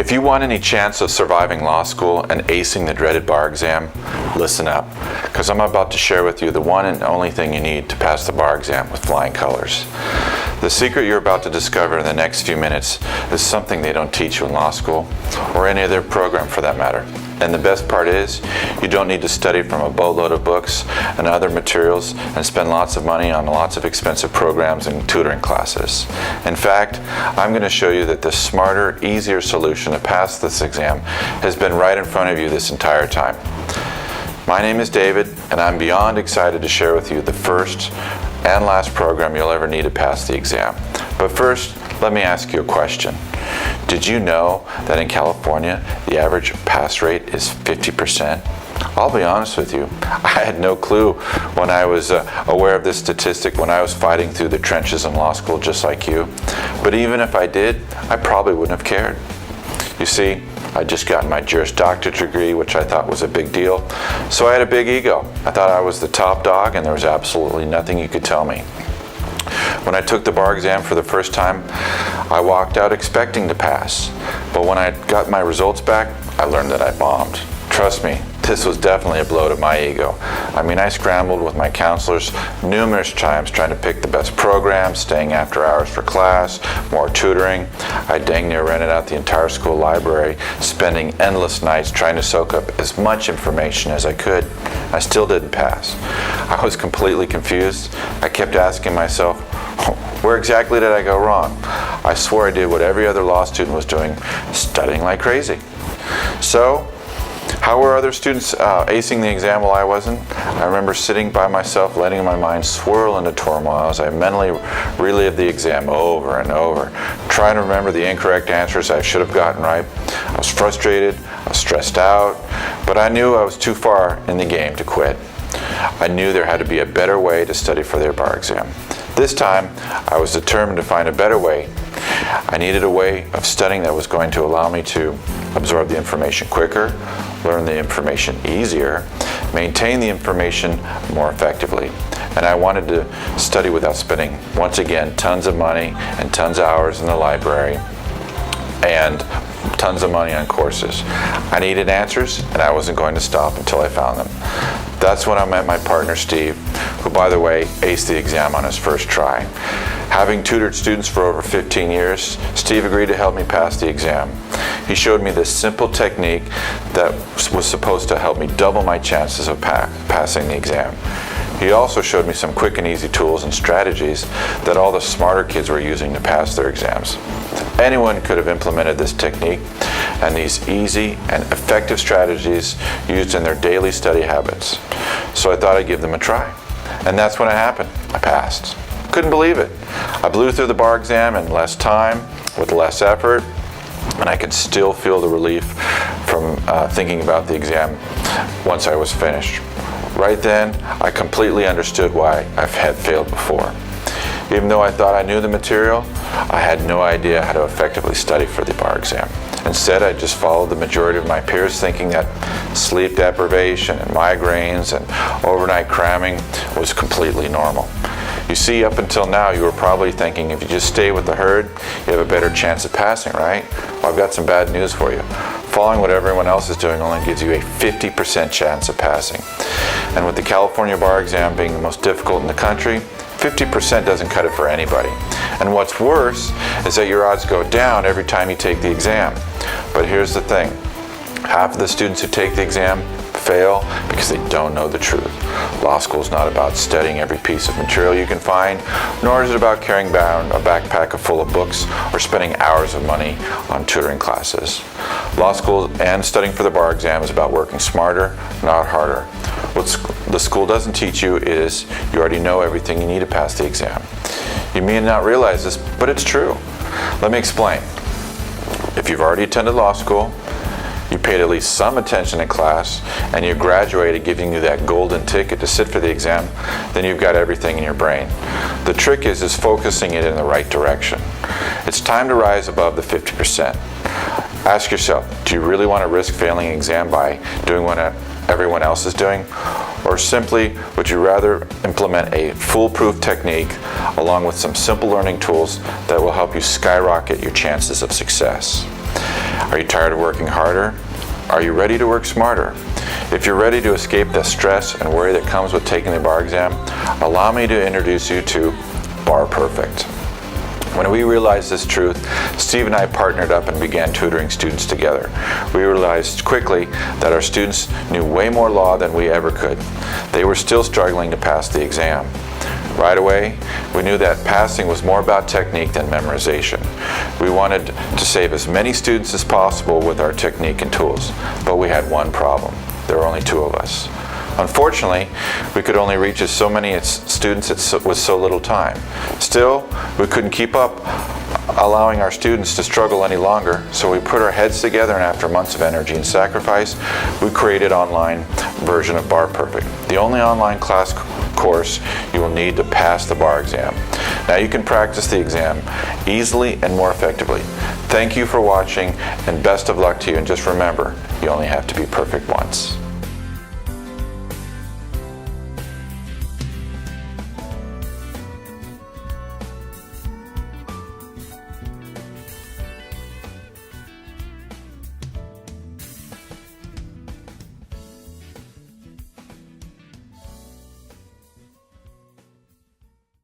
If you want any chance of surviving law school and acing the dreaded bar exam, listen up, because I'm about to share with you the one and only thing you need to pass the bar exam with flying colors. The secret you're about to discover in the next few minutes is something they don't teach you in law school, or any other program for that matter. And the best part is, you don't need to study from a boatload of books and other materials and spend lots of money on lots of expensive programs and tutoring classes. In fact, I'm going to show you that the smarter, easier solution to pass this exam has been right in front of you this entire time. My name is David, and I'm beyond excited to share with you the first and last program you'll ever need to pass the exam. But first, let me ask you a question. Did you know that in California, the average pass rate is 50%? I'll be honest with you, I had no clue when I was aware of this statistic when I was fighting through the trenches in law school just like you. But even if I did, I probably wouldn't have cared. You see, I'd just gotten my Juris Doctorate degree, which I thought was a big deal, so I had a big ego. I thought I was the top dog and there was absolutely nothing you could tell me. When I took the bar exam for the first time, I walked out expecting to pass. But when I got my results back, I learned that I bombed. Trust me, this was definitely a blow to my ego. I mean, I scrambled with my counselors numerous times trying to pick the best programs, staying after hours for class, more tutoring. I dang near rented out the entire school library, spending endless nights trying to soak up as much information as I could. I still didn't pass. I was completely confused. I kept asking myself, where exactly did I go wrong? I swore I did what every other law student was doing, studying like crazy. So, how were other students acing the exam while I wasn't? I remember sitting by myself, letting my mind swirl into turmoil as I mentally relived the exam over and over, trying to remember the incorrect answers I should have gotten right. I was frustrated, I was stressed out, but I knew I was too far in the game to quit. I knew there had to be a better way to study for their bar exam. This time, I was determined to find a better way. I needed a way of studying that was going to allow me to absorb the information quicker, learn the information easier, maintain the information more effectively. And I wanted to study without spending, once again, tons of money and tons of hours in the library and tons of money on courses. I needed answers, and I wasn't going to stop until I found them. That's when I met my partner Steve, who, by the way, aced the exam on his first try. Having tutored students for over 15 years, Steve agreed to help me pass the exam. He showed me this simple technique that was supposed to help me double my chances of passing the exam. He also showed me some quick and easy tools and strategies that all the smarter kids were using to pass their exams. Anyone could have implemented this technique and these easy and effective strategies used in their daily study habits. So I thought I'd give them a try. And that's when it happened. I passed. Couldn't believe it. I blew through the bar exam in less time, with less effort, and I could still feel the relief from thinking about the exam once I was finished. Right then, I completely understood why I had failed before. Even though I thought I knew the material, I had no idea how to effectively study for the bar exam. Instead, I just followed the majority of my peers, thinking that sleep deprivation and migraines and overnight cramming was completely normal. You see, up until now, you were probably thinking if you just stay with the herd, you have a better chance of passing, right? Well, I've got some bad news for you. Following what everyone else is doing only gives you a 50% chance of passing. And with the California bar exam being the most difficult in the country, 50% doesn't cut it for anybody. And what's worse is that your odds go down every time you take the exam. But here's the thing. Half of the students who take the exam fail because they don't know the truth. Law school is not about studying every piece of material you can find, nor is it about carrying down a backpack full of books or spending hours of money on tutoring classes. Law school and studying for the bar exam is about working smarter, not harder. What the school doesn't teach you is you already know everything you need to pass the exam. You may not realize this, but it's true. Let me explain. If you've already attended law school, you paid at least some attention in class, and you graduated giving you that golden ticket to sit for the exam, then you've got everything in your brain. The trick is focusing it in the right direction. It's time to rise above the 50%. Ask yourself, do you really want to risk failing an exam by doing what everyone else is doing? Or simply, would you rather implement a foolproof technique along with some simple learning tools that will help you skyrocket your chances of success? Are you tired of working harder? Are you ready to work smarter? If you're ready to escape the stress and worry that comes with taking the bar exam, allow me to introduce you to Bar Perfect. When we realized this truth, Steve and I partnered up and began tutoring students together. We realized quickly that our students knew way more law than we ever could. They were still struggling to pass the exam. Right away, we knew that passing was more about technique than memorization. We wanted to save as many students as possible with our technique and tools, but we had one problem. There were only 2 of us. Unfortunately, we could only reach so many students with so little time. Still, we couldn't keep up allowing our students to struggle any longer, so we put our heads together, and after months of energy and sacrifice, we created an online version of Bar Perfect, the only online class course you will need to pass the bar exam. Now you can practice the exam easily and more effectively. Thank you for watching, and best of luck to you, and just remember, you only have to be perfect once.